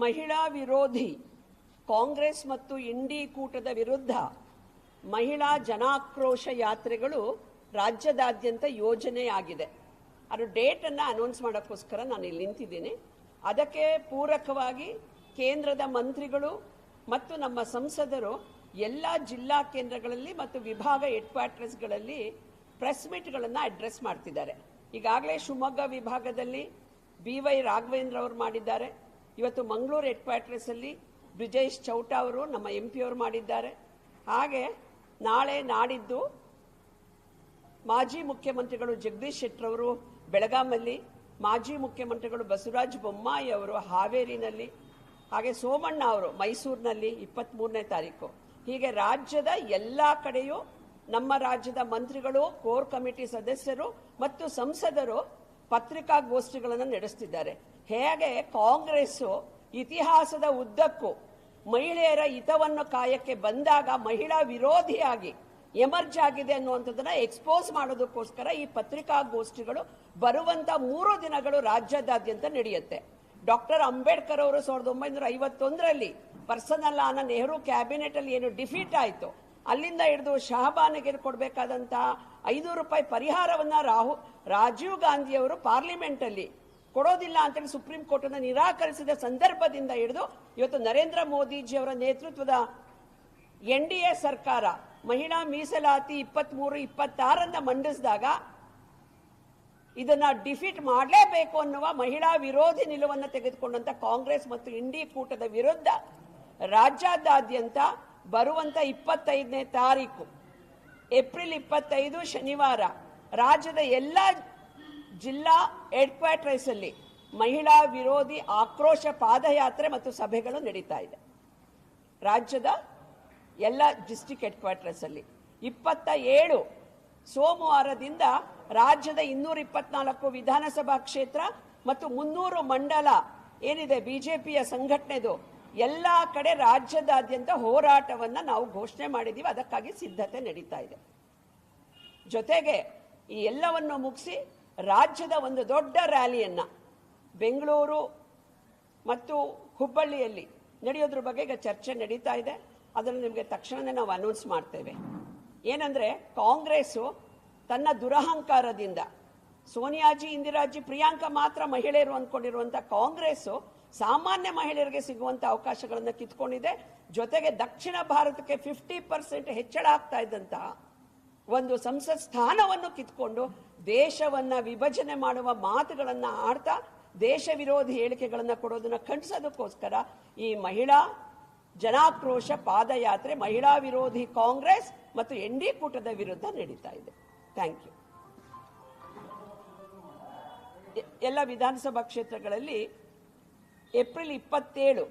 ಮಹಿಳಾ ವಿರೋಧಿ ಕಾಂಗ್ರೆಸ್ ಮತ್ತು ಇಂಡಿ ಕೂಟದ ವಿರುದ್ಧ ಮಹಿಳಾ ಜನಾಕ್ರೋಶ ಯಾತ್ರೆಗಳು ರಾಜ್ಯದಾದ್ಯಂತ ಯೋಜನೆಯಾಗಿದೆ. ಅದು ಡೇಟನ್ನು ಅನೌನ್ಸ್ ಮಾಡೋಕ್ಕೋಸ್ಕರ ನಾನು ಇಲ್ಲಿ ನಿಂತಿದ್ದೀನಿ. ಅದಕ್ಕೆ ಪೂರಕವಾಗಿ ಕೇಂದ್ರದ ಮಂತ್ರಿಗಳು ಮತ್ತು ನಮ್ಮ ಸಂಸದರು ಎಲ್ಲ ಜಿಲ್ಲಾ ಕೇಂದ್ರಗಳಲ್ಲಿ ಮತ್ತು ವಿಭಾಗ ಹೆಡ್ ಕ್ವಾರ್ಟರ್ಸ್ಗಳಲ್ಲಿ ಪ್ರೆಸ್ ಮೀಟ್ಗಳನ್ನು ಅಡ್ರೆಸ್ ಮಾಡ್ತಿದ್ದಾರೆ. ಈಗಾಗಲೇ ಶಿವಮೊಗ್ಗ ವಿಭಾಗದಲ್ಲಿ BY ರಾಘವೇಂದ್ರ ಅವರು ಮಾಡಿದ್ದಾರೆ. ಇವತ್ತು ಮಂಗಳೂರು ಹೆಡ್ ಕ್ವಾರ್ಟರ್ಸಲ್ಲಿ ಬ್ರಿಜೇಶ್ ಚೌಟಾ ಅವರು ನಮ್ಮ MP ಅವರು ಮಾಡಿದ್ದಾರೆ. ಹಾಗೆ ನಾಳೆ ನಾಡಿದ್ದು ಮಾಜಿ ಮುಖ್ಯಮಂತ್ರಿಗಳು ಜಗದೀಶ್ ಶೆಟ್ಟರ್ ಅವರು ಬೆಳಗಾಮಲ್ಲಿ, ಮಾಜಿ ಮುಖ್ಯಮಂತ್ರಿಗಳು ಬಸವರಾಜ ಬೊಮ್ಮಾಯಿ ಅವರು ಹಾವೇರಿನಲ್ಲಿ, ಹಾಗೆ ಸೋಮಣ್ಣ ಅವರು ಮೈಸೂರಿನಲ್ಲಿ 23ನೇ ತಾರೀಕು. ಹೀಗೆ ರಾಜ್ಯದ ಎಲ್ಲ ಕಡೆಯೂ ನಮ್ಮ ರಾಜ್ಯದ ಮಂತ್ರಿಗಳು, ಕೋರ್ ಕಮಿಟಿ ಸದಸ್ಯರು ಮತ್ತು ಸಂಸದರು ಪತ್ರಿಕಾಗೋಷ್ಠಿಗಳನ್ನು ನಡೆಸುತ್ತಿದ್ದಾರೆ. ಹೇಗೆ ಕಾಂಗ್ರೆಸ್ ಇತಿಹಾಸದ ಉದ್ದಕ್ಕೂ ಮಹಿಳೆಯರ ಹಿತವನ್ನು ಕಾಯಕ್ಕೆ ಬಂದಾಗ ಮಹಿಳಾ ವಿರೋಧಿಯಾಗಿ ಎಮರ್ಜ್ ಆಗಿದೆ ಅನ್ನುವಂಥದ್ದನ್ನ ಎಕ್ಸ್ಪೋಸ್ ಮಾಡೋದಕ್ಕೋಸ್ಕರ ಈ ಪತ್ರಿಕಾಗೋಷ್ಠಿಗಳು ಬರುವಂತ 3 ದಿನಗಳು ರಾಜ್ಯದಾದ್ಯಂತ ನಡೆಯುತ್ತೆ. ಡಾಕ್ಟರ್ ಅಂಬೇಡ್ಕರ್ ಅವರು 1951ರಲ್ಲಿ ಪರ್ಸನಲ್ ಆನ ನೆಹರು ಕ್ಯಾಬಿನೆಟ್ ಅಲ್ಲಿ ಏನು ಡಿಫೀಟ್ ಆಯಿತು, ಅಲ್ಲಿಂದ ಹಿಡಿದು ಶಹಬಾನಿಗೆ ಕೊಡಬೇಕಾದಂತಹ 500 ರೂಪಾಯಿ ಪರಿಹಾರವನ್ನ ರಾಜೀವ್ ಗಾಂಧಿ ಅವರು ಪಾರ್ಲಿಮೆಂಟ್ ಅಲ್ಲಿ ಕೊಡೋದಿಲ್ಲ ಅಂತೇಳಿ ಸುಪ್ರೀಂ ಕೋರ್ಟ್ ಅನ್ನು ನಿರಾಕರಿಸಿದ ಸಂದರ್ಭದಿಂದ ಹಿಡಿದು ಇವತ್ತು ನರೇಂದ್ರ ಮೋದಿಜಿ ಅವರ ನೇತೃತ್ವದ NDA ಸರ್ಕಾರ ಮಹಿಳಾ ಮೀಸಲಾತಿ 23-26 ಮಂಡಿಸಿದಾಗ ಇದನ್ನ ಡಿಫೀಟ್ ಮಾಡಲೇಬೇಕು ಅನ್ನುವ ಮಹಿಳಾ ವಿರೋಧಿ ನಿಲುವನ್ನು ತೆಗೆದುಕೊಂಡಂತ ಕಾಂಗ್ರೆಸ್ ಮತ್ತು ಇಂಡಿ ಕೂಟದ ವಿರುದ್ಧ ರಾಜ್ಯಾದ್ಯಂತ ಬರುವಂತ 25ನೇ ತಾರೀಕು ಏಪ್ರಿಲ್ 25 ಶನಿವಾರ ರಾಜ್ಯದ ಎಲ್ಲ ಜಿಲ್ಲಾ ಹೆಡ್ ಕ್ವಾರ್ಟರ್ಸ್ ಅಲ್ಲಿ ಮಹಿಳಾ ವಿರೋಧಿ ಆಕ್ರೋಶ ಪಾದಯಾತ್ರೆ ಮತ್ತು ಸಭೆಗಳು ನಡೀತಾ ಇದೆ. ರಾಜ್ಯದ ಎಲ್ಲ ಡಿಸ್ಟ್ರಿಕ್ಟ್ ಹೆಡ್ ಕ್ವಾರ್ಟರ್ಸ್ ಅಲ್ಲಿ 27 ಸೋಮವಾರದಿಂದ ರಾಜ್ಯದ 224 ವಿಧಾನಸಭಾ ಕ್ಷೇತ್ರ ಮತ್ತು 300 ಮಂಡಲ ಏನಿದೆ ಬಿಜೆಪಿಯ ಸಂಘಟನೆದು ಎಲ್ಲ ಕಡೆ ರಾಜ್ಯದಾದ್ಯಂತ ಹೋರಾಟವನ್ನ ನಾವು ಘೋಷಣೆ ಮಾಡಿದ್ದೀವಿ. ಅದಕ್ಕಾಗಿ ಸಿದ್ಧತೆ ನಡೀತಾ ಇದೆ. ಜೊತೆಗೆ ಈ ಎಲ್ಲವನ್ನು ಮುಗಿಸಿ ರಾಜ್ಯದ ಒಂದು ದೊಡ್ಡ ರ್ಯಾಲಿಯನ್ನ ಬೆಂಗಳೂರು ಮತ್ತು ಹುಬ್ಬಳ್ಳಿಯಲ್ಲಿ ನಡೆಯೋದ್ರ ಬಗ್ಗೆ ಈಗ ಚರ್ಚೆ ನಡೀತಾ ಇದೆ. ಅದನ್ನು ನಿಮಗೆ ತಕ್ಷಣವೇ ನಾವು ಅನೌನ್ಸ್ ಮಾಡ್ತೇವೆ. ಏನಂದ್ರೆ ಕಾಂಗ್ರೆಸ್ ತನ್ನ ದುರಹಂಕಾರದಿಂದ ಸೋನಿಯಾಜಿ, ಇಂದಿರಾಜಿ, ಪ್ರಿಯಾಂಕಾ ಮಾತ್ರ ಮಹಿಳೆಯರು ಅಂದ್ಕೊಂಡಿರುವಂತ ಕಾಂಗ್ರೆಸ್ ಸಾಮಾನ್ಯ ಮಹಿಳೆಯರಿಗೆ ಸಿಗುವಂತ ಅವಕಾಶಗಳನ್ನು ಕಿತ್ಕೊಂಡಿದೆ. ಜೊತೆಗೆ ದಕ್ಷಿಣ ಭಾರತಕ್ಕೆ 50% ಹೆಚ್ಚಳ ಆಗ್ತಾ ಇದ್ದಂತಹ ಒಂದು ಸಂಸತ್ ಸ್ಥಾನವನ್ನು ಕಿತ್ಕೊಂಡು ದೇಶವನ್ನ ವಿಭಜನೆ ಮಾಡುವ ಮಾತುಗಳನ್ನ ಆಡ್ತಾ ದೇಶ ವಿರೋಧಿ ಹೇಳಿಕೆಗಳನ್ನು ಕೊಡೋದನ್ನ ಖಂಡಿಸೋದಕ್ಕೋಸ್ಕರ ಈ ಮಹಿಳಾ ಜನಾಕ್ರೋಶ ಪಾದಯಾತ್ರೆ ಮಹಿಳಾ ವಿರೋಧಿ ಕಾಂಗ್ರೆಸ್ ಮತ್ತು NDA ಕೂಟದ ವಿರುದ್ಧ ನಡೀತಾ ಇದೆ. Thank you. ಎಲ್ಲ ವಿಧಾನಸಭಾ ಕ್ಷೇತ್ರಗಳಲ್ಲಿ ಏಪ್ರಿಲ್ 27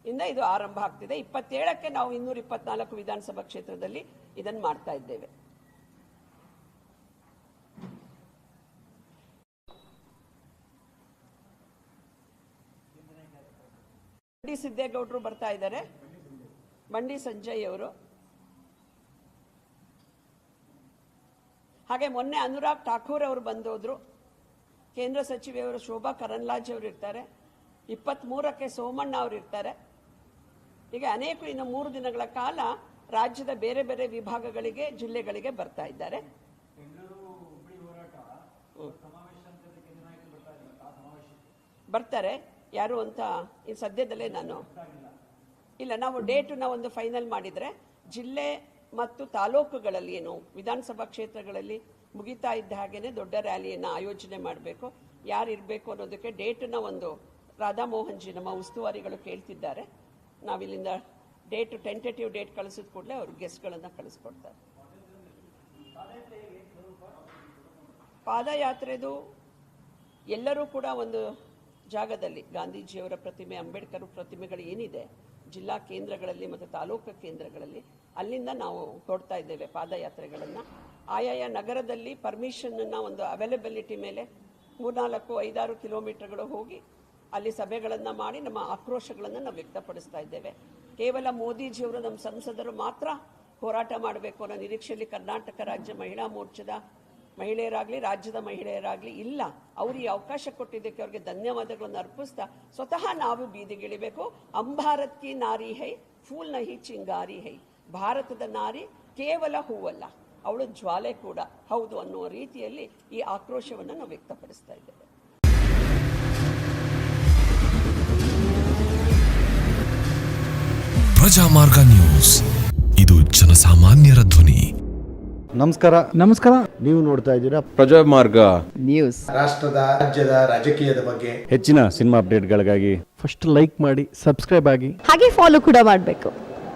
ಇಂದ ಇದು ಆರಂಭ ಆಗ್ತಿದೆ. 27ಕ್ಕೆ ನಾವು 224 ವಿಧಾನಸಭಾ ಕ್ಷೇತ್ರದಲ್ಲಿ ಇದನ್ನು ಮಾಡ್ತಾ ಇದ್ದೇವೆ. ಬಂಡಿ ಸಿದ್ದೇಗೌಡರು ಬರ್ತಾ ಇದ್ದಾರೆ. ಬಂಡಿ ಸಂಜಯ್ ಅವರು, ಹಾಗೆ ಮೊನ್ನೆ ಅನುರಾಗ್ ಠಾಕೂರ್ ಅವರು ಬಂದೋದ್ರು. ಕೇಂದ್ರ ಸಚಿವೆಯವರು ಶೋಭಾ ಕರಂದ್ಲಾಜೆ ಅವರು ಇರ್ತಾರೆ. 23ಕ್ಕೆ ಸೋಮಣ್ಣ ಅವರು ಇರ್ತಾರೆ. ಹೀಗೆ ಅನೇಕ ಇನ್ನು 3 ದಿನಗಳ ಕಾಲ ರಾಜ್ಯದ ಬೇರೆ ಬೇರೆ ವಿಭಾಗಗಳಿಗೆ, ಜಿಲ್ಲೆಗಳಿಗೆ ಬರ್ತಾ ಇದ್ದಾರೆ. ಬರ್ತಾರೆ ಯಾರು ಅಂತ ಈ ಸದ್ಯದಲ್ಲೇ ನಾನು ಇಲ್ಲ, ನಾವು ಡೇಟನ್ನ ಒಂದು ಫೈನಲ್ ಮಾಡಿದ್ರೆ ಜಿಲ್ಲೆ ಮತ್ತು ತಾಲೂಕುಗಳಲ್ಲಿ ಏನು ವಿಧಾನಸಭಾ ಕ್ಷೇತ್ರಗಳಲ್ಲಿ ಮುಗಿತಾ ಇದ್ದ ಹಾಗೇನೆ ದೊಡ್ಡ ರ್ಯಾಲಿಯನ್ನು ಆಯೋಜನೆ ಮಾಡಬೇಕು. ಯಾರು ಇರಬೇಕು ಅನ್ನೋದಕ್ಕೆ ಡೇಟನ್ನ ಒಂದು ರಾಧಾಮೋಹನ್ ಜಿ ನಮ್ಮ ಉಸ್ತುವಾರಿಗಳು ಕೇಳ್ತಿದ್ದಾರೆ. ನಾವಿಲ್ಲಿಂದ ಡೇಟ್ ಟೆಂಟೇಟಿವ್ ಡೇಟ್ ಕಳಿಸಿದ ಕೂಡಲೇ ಅವ್ರ ಗೆಸ್ಟ್ಗಳನ್ನು ಕಳಿಸ್ಕೊಡ್ತಾರೆ. ಪಾದಯಾತ್ರೆದು ಎಲ್ಲರೂ ಕೂಡ ಒಂದು ಜಾಗದಲ್ಲಿ ಗಾಂಧೀಜಿಯವರ ಪ್ರತಿಮೆ, ಅಂಬೇಡ್ಕರ್ ಪ್ರತಿಮೆಗಳು ಏನಿದೆ ಜಿಲ್ಲಾ ಕೇಂದ್ರಗಳಲ್ಲಿ ಮತ್ತು ತಾಲೂಕು ಕೇಂದ್ರಗಳಲ್ಲಿ ಅಲ್ಲಿಂದ ನಾವು ಕೊಡ್ತಾ ಇದ್ದೇವೆ ಪಾದಯಾತ್ರೆಗಳನ್ನು. ಆಯಾಯ ನಗರದಲ್ಲಿ ಪರ್ಮಿಷನ್ನ ಒಂದು ಅವೈಲಬಿಲಿಟಿ ಮೇಲೆ 3-4-5-6 ಕಿಲೋಮೀಟರ್ಗಳು ಹೋಗಿ ಅಲ್ಲಿ ಸಭೆಗಳನ್ನು ಮಾಡಿ ನಮ್ಮ ಆಕ್ರೋಶಗಳನ್ನು ನಾವು ವ್ಯಕ್ತಪಡಿಸ್ತಾ ಇದ್ದೇವೆ. ಕೇವಲ ಮೋದಿಜಿಯವರು, ನಮ್ಮ ಸಂಸದರು ಮಾತ್ರ ಹೋರಾಟ ಮಾಡಬೇಕು ಅನ್ನೋ ನಿರೀಕ್ಷೆಯಲ್ಲಿ ಕರ್ನಾಟಕ ರಾಜ್ಯ ಮಹಿಳಾ ಮೋರ್ಚಾದ ಮಹಿಳೆಯರಾಗಲಿ ರಾಜ್ಯದ ಮಹಿಳೆಯರಾಗಲಿ ಇಲ್ಲ. ಅವರು ಈ ಅವಕಾಶ ಕೊಟ್ಟಿದ್ದಕ್ಕೆ ಅವ್ರಿಗೆ ಧನ್ಯವಾದಗಳನ್ನು ಅರ್ಪಿಸ್ತಾ ಸ್ವತಃ ನಾವು ಬೀದಿಗಿಳಿಬೇಕು. ಭಾರತ್ ಕಿ ನಾರಿ ಹೈ ಫೂಲ್ ನಹಿ ಚಿಂಗಾರಿ ಹೈ. ಭಾರತದ ನಾರಿ ಕೇವಲ ಹೂವಲ್ಲ, ಅವಳು ಜ್ವಾಲೆ ಕೂಡ ಹೌದು ಅನ್ನುವ ರೀತಿಯಲ್ಲಿ ಈ ಆಕ್ರೋಶವನ್ನು ನಾವು ವ್ಯಕ್ತಪಡಿಸ್ತಾ ಇದ್ದೇವೆ. ಪ್ರಜಾಮಾರ್ಗ ನ್ಯೂಸ್, ಇದು ಜನಸಾಮಾನ್ಯರ ಧ್ವನಿ. ನಮಸ್ಕಾರ. ನೀವು ನೋಡ್ತಾ ಇದ್ದೀರಾ ಪ್ರಜಾಮಾರ್ಗ ನ್ಯೂಸ್. ರಾಷ್ಟ್ರದ ರಾಜ್ಯದ ರಾಜಕೀಯದ ಬಗ್ಗೆ ಹೆಚ್ಚಿನ ಸಿನಿಮಾ ಅಪ್ಡೇಟ್ಗಳಿಗಾಗಿ ಫಸ್ಟ್ ಲೈಕ್ ಮಾಡಿ, ಸಬ್ಸ್ಕ್ರೈಬ್ ಆಗಿ, ಹಾಗೆ ಫಾಲೋ ಕೂಡ ಮಾಡಬೇಕು.